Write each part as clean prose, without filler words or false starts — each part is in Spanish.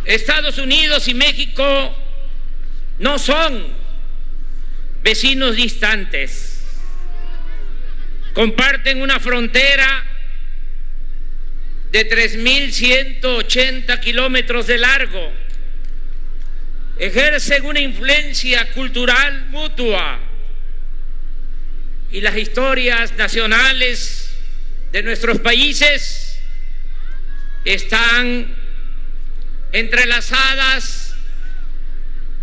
Estados Unidos y México no son vecinos distantes. Comparten una frontera de 3.180 kilómetros de largo. Ejercen una influencia cultural mutua y las historias nacionales de nuestros países están entrelazadas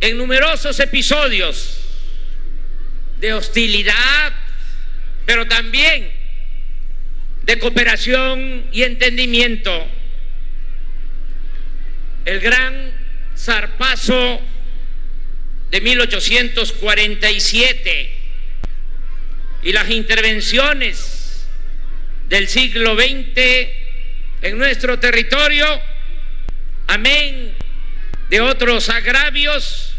en numerosos episodios de hostilidad, pero también de cooperación y entendimiento. El gran zarpazo de 1847 y las intervenciones del siglo XX en nuestro territorio, amén de otros agravios,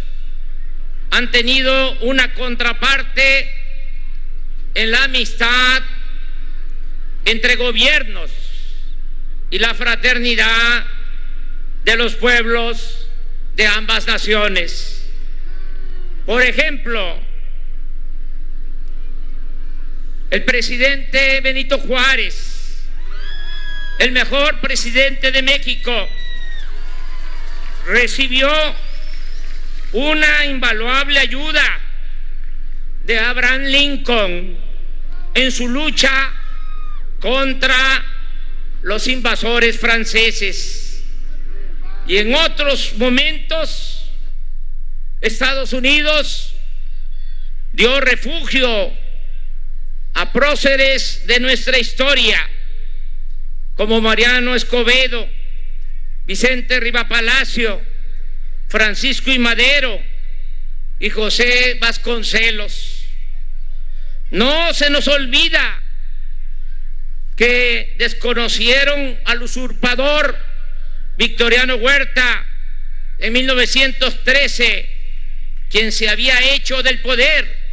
han tenido una contraparte en la amistad entre gobiernos y la fraternidad de los pueblos de ambas naciones. Por ejemplo, el presidente Benito Juárez, el mejor presidente de México, recibió una invaluable ayuda de Abraham Lincoln en su lucha contra los invasores franceses. Y en otros momentos, Estados Unidos dio refugio a próceres de nuestra historia, como Mariano Escobedo, Vicente Rivapalacio, Francisco I. Madero y José Vasconcelos. No se nos olvida que desconocieron al usurpador Victoriano Huerta en 1913, quien se había hecho del poder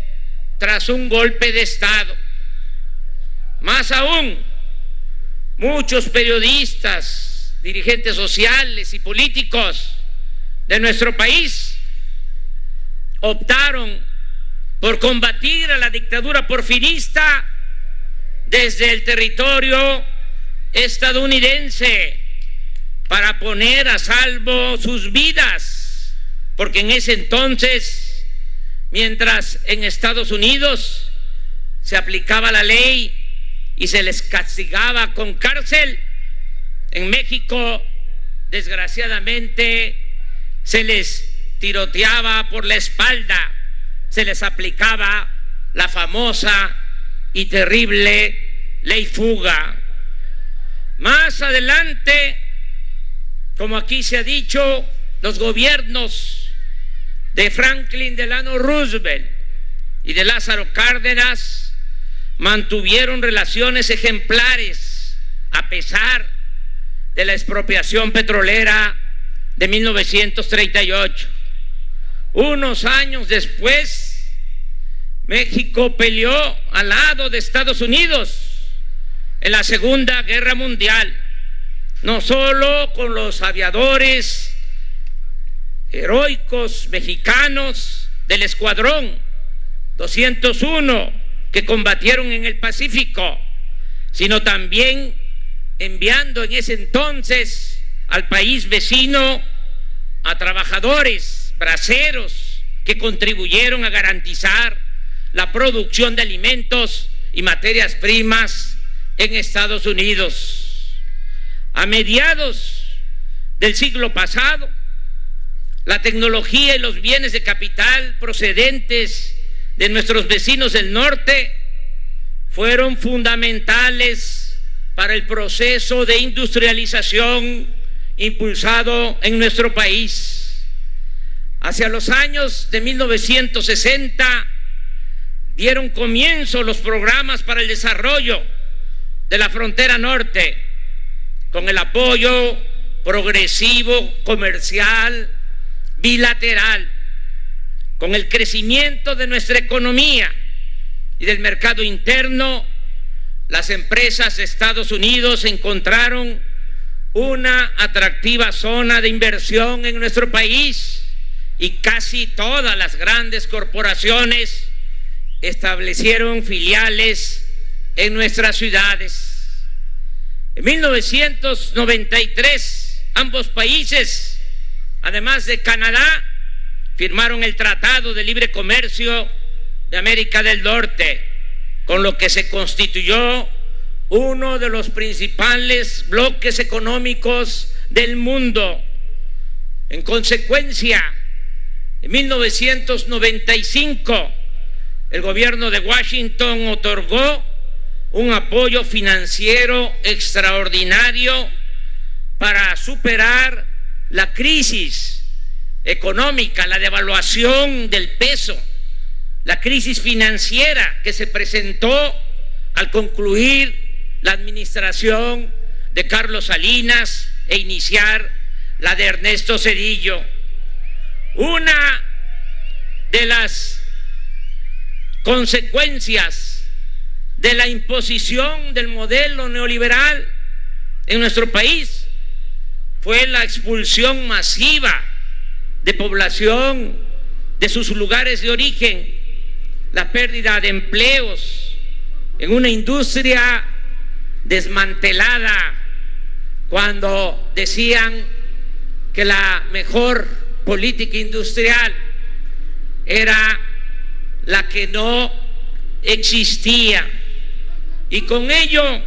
tras un golpe de Estado. Más aún, muchos periodistas, dirigentes sociales y políticos de nuestro país optaron por combatir a la dictadura porfirista desde el territorio estadounidense para poner a salvo sus vidas, porque en ese entonces, mientras en Estados Unidos se aplicaba la ley y se les castigaba con cárcel, en México, desgraciadamente, se les tiroteaba por la espalda, se les aplicaba la famosa y terrible ley fuga. Más adelante, como aquí se ha dicho, los gobiernos de Franklin Delano Roosevelt y de Lázaro Cárdenas mantuvieron relaciones ejemplares a pesar de la expropiación petrolera de 1938. Unos años después, México peleó al lado de Estados Unidos en la Segunda Guerra Mundial, no solo con los aviadores heroicos mexicanos del Escuadrón 201 que combatieron en el Pacífico, sino también enviando en ese entonces al país vecino a trabajadores braceros que contribuyeron a garantizar la producción de alimentos y materias primas en Estados Unidos. A mediados del siglo pasado, la tecnología y los bienes de capital procedentes de nuestros vecinos del norte fueron fundamentales para el proceso de industrialización impulsado en nuestro país. Hacia los años de 1960 dieron comienzo los programas para el desarrollo de la frontera norte, con el apoyo progresivo, comercial, bilateral, con el crecimiento de nuestra economía y del mercado interno. Las empresas de Estados Unidos encontraron una atractiva zona de inversión en nuestro país y casi todas las grandes corporaciones establecieron filiales en nuestras ciudades. En 1993, ambos países, además de Canadá, firmaron el Tratado de Libre Comercio de América del Norte, con lo que se constituyó uno de los principales bloques económicos del mundo. En consecuencia, en 1995, el gobierno de Washington otorgó un apoyo financiero extraordinario para superar la crisis económica, la devaluación del peso, la crisis financiera que se presentó al concluir la administración de Carlos Salinas e iniciar la de Ernesto Zedillo. Una de las consecuencias de la imposición del modelo neoliberal en nuestro país fue la expulsión masiva de población de sus lugares de origen, la pérdida de empleos en una industria desmantelada, cuando decían que la mejor política industrial era la que no existía, y con ello,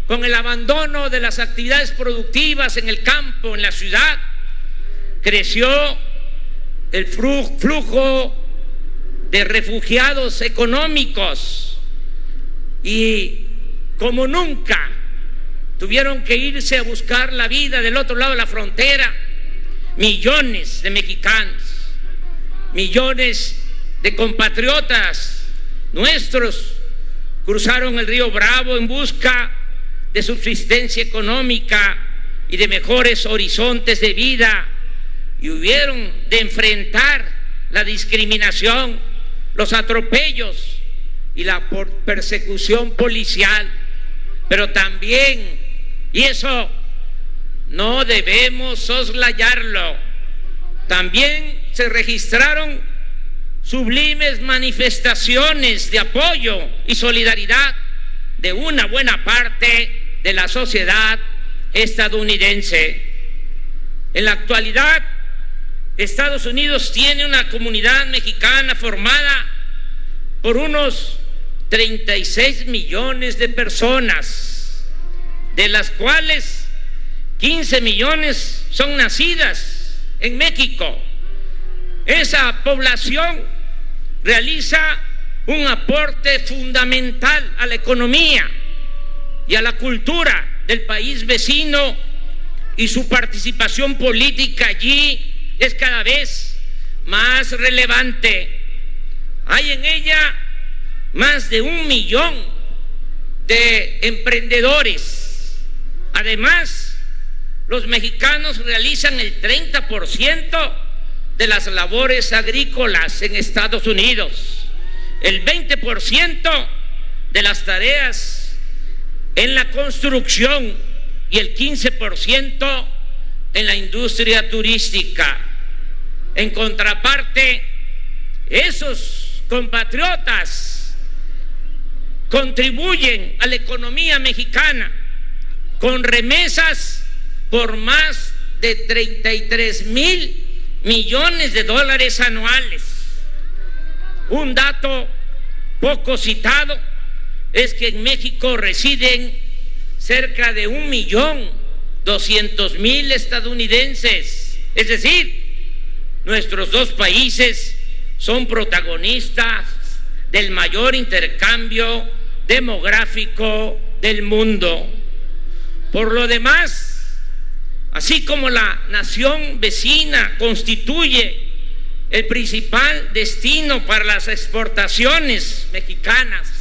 con el abandono de las actividades productivas en el campo, en la ciudad, creció el flujo de refugiados económicos, y como nunca tuvieron que irse a buscar la vida del otro lado de la frontera millones de mexicanos, millones de compatriotas nuestros cruzaron el río Bravo en busca de subsistencia económica y de mejores horizontes de vida, y hubieron de enfrentar la discriminación, los atropellos y la persecución policial. Pero también, y eso no debemos soslayarlo, también se registraron sublimes manifestaciones de apoyo y solidaridad de una buena parte de la sociedad estadounidense. En la actualidad, Estados Unidos tiene una comunidad mexicana formada por unos 36 millones de personas, de las cuales 15 millones son nacidas en México. Esa población realiza un aporte fundamental a la economía y a la cultura del país vecino, y su participación política allí es cada vez más relevante. Hay en ella más de 1 millón de emprendedores. Además, los mexicanos realizan el 30% de las labores agrícolas en Estados Unidos, el 20% de las tareas en la construcción y el 15% en la industria turística. En contraparte, esos compatriotas contribuyen a la economía mexicana con remesas por más de 33,000 millones de dólares anuales. Un dato poco citado es que en México residen cerca de 1.200.000 estadounidenses. Es decir, nuestros dos países son protagonistas del mayor intercambio demográfico del mundo. Por lo demás, así como la nación vecina constituye el principal destino para las exportaciones mexicanas,